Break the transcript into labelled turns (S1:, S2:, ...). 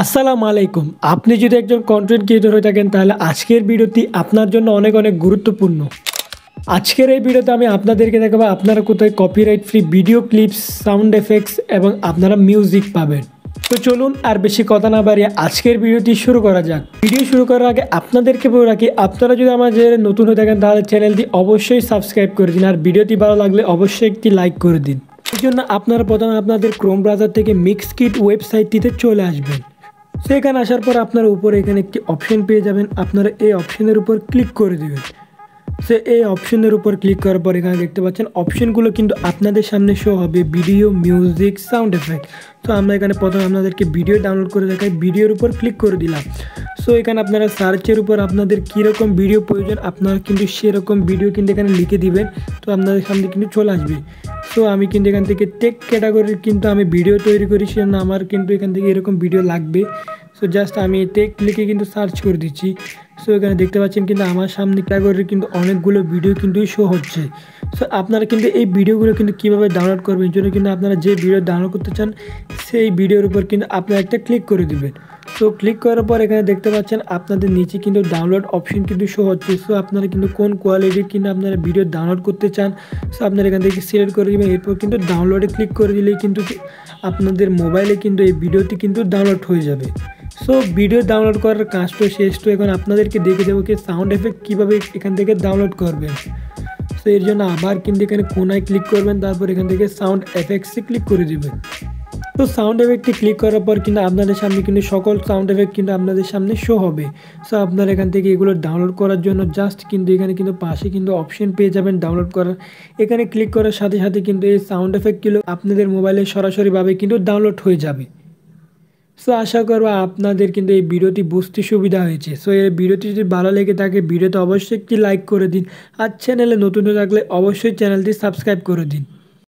S1: আসসালামু আলাইকুম। আপনি যদি একজন কন্টেন্ট ক্রিয়েটর হয়ে থাকেন তাহলে আজকের ভিডিওটি আপনার জন্য অনেক অনেক গুরুত্বপূর্ণ। আজকের এই ভিডিওতে আমি আপনাদেরকে দেখাবো আপনারা কোথায় copyright free video clips, sound effects এবং আপনারা মিউজিক পাবেন। তো চলুন আর বেশি কথা না বাড়িয়ে আজকের ভিডিওটি শুরু করা যাক। ভিডিও শুরু করার আগে আপনাদেরকে বলে রাখি, আপনারা যদি আমার চ্যানেলে নতুন হয়ে থাকেন তাহলে চ্যানেলটি অবশ্যই সাবস্ক্রাইব করে দিন, আর ভিডিওটি ভালো লাগলে অবশ্যই একটি লাইক করে দিন। এই জন্য আপনারা প্রথমে আপনাদের ক্রোম ব্রাউজার থেকে মিক্সকিট ওয়েবসাইটটিতে চলে আসবেন। সেখানে আসার পর আপনারা উপরে এখানে একটি অপশন পেয়ে যাবেন, আপনারা এই অপশনের উপর ক্লিক করে দেবেন। এই অপশনের উপর ক্লিক করার পর এখানে দেখতে পাচ্ছেন অপশনগুলো কিন্তু আপনাদের সামনে শো হবে, ভিডিও, মিউজিক, সাউন্ড এফেক্ট। তো আমরা এখানে প্রথমে আপনাদেরকে ভিডিও ডাউনলোড করে দেখাই, ভিডিওর উপর ক্লিক করে দিলাম। এখানে আপনারা সার্চের উপর আপনাদের কীরকম ভিডিও প্রয়োজন আপনারা কিন্তু সেরকম ভিডিও কিন্তু এখানে লিখে দিবেন, তো আপনাদের সামনে কিন্তু চলে আসবে। আমি কিন্তু এখান থেকে টেক ক্যাটাগরির কিন্তু আমি ভিডিও তৈরি করি, সেজন্য আমার কিন্তু এখান থেকে এরকম ভিডিও লাগবে। জাস্ট আমি টেক লিখে কিন্তু সার্চ করে দিচ্ছি। এখানে দেখতে পাচ্ছেন কিন্তু আমার সামনে ক্যাটাগরির কিন্তু অনেকগুলো ভিডিও কিন্তু শো হচ্ছে। আপনারা কিন্তু এই ভিডিওগুলো কিন্তু কীভাবে ডাউনলোড করবেন, এর জন্য কিন্তু আপনারা যে ভিডিও ডাউনলোড করতে চান সেই ভিডিওর উপর কিন্তু আপনারা একটা ক্লিক করে দিবেন। ক্লিক করার পর এখানে দেখতে পাচ্ছেন আপনাদের নিচে কিন্তু ডাউনলোড অপশন কিন্তু শো হচ্ছে। আপনারা কিন্তু কোন কোয়ালিটির কিন্তু আপনারা ভিডিও ডাউনলোড করতে চান আপনারা এখান থেকে সিলেক্ট করে দেবেন। এরপর কিন্তু ডাউনলোডে ক্লিক করে দিলেই কিন্তু আপনাদের মোবাইলে কিন্তু এই ভিডিওটি কিন্তু ডাউনলোড হয়ে যাবে। ভিডিও ডাউনলোড করার কাজটা শেষ। তো এখন আপনাদেরকে দেখে দেবো কি সাউন্ড এফেক্ট কীভাবে এখান থেকে ডাউনলোড করবেন। এর জন্য আবার কিন্তু এখানে কোনায় ক্লিক করবেন, তারপর এখান থেকে সাউন্ড এফেক্টসে ক্লিক করে দেবেন। সাউন্ড এফেক্টে ক্লিক করার পর কিন্তু আপনাদের সামনে কিন্তু সকল সাউন্ড এফেক্ট কিন্তু আপনাদের সামনে শো হবে। আপনারা এখান থেকে এগুলো ডাউনলোড করার জন্য জাস্ট কিন্তু এখানে কিন্তু পাশে কিন্তু অপশন পেয়ে যাবেন ডাউনলোড করার। এখানে ক্লিক করার সাথে সাথে কিন্তু এই সাউন্ড এফেক্টগুলো আপনাদের মোবাইলে সরাসরিভাবে কিন্তু ডাউনলোড হয়ে যাবে। আশা করবো আপনাদের কিন্তু এই ভিডিওটি বুঝতে সুবিধা হয়েছে। এই ভিডিওটি যদি ভালো লেগে থাকে ভিডিওতে অবশ্যই একটি লাইক করে দিন, আর চ্যানেলে নতুন হয়ে থাকলে অবশ্যই চ্যানেলটি সাবস্ক্রাইব করে দিন।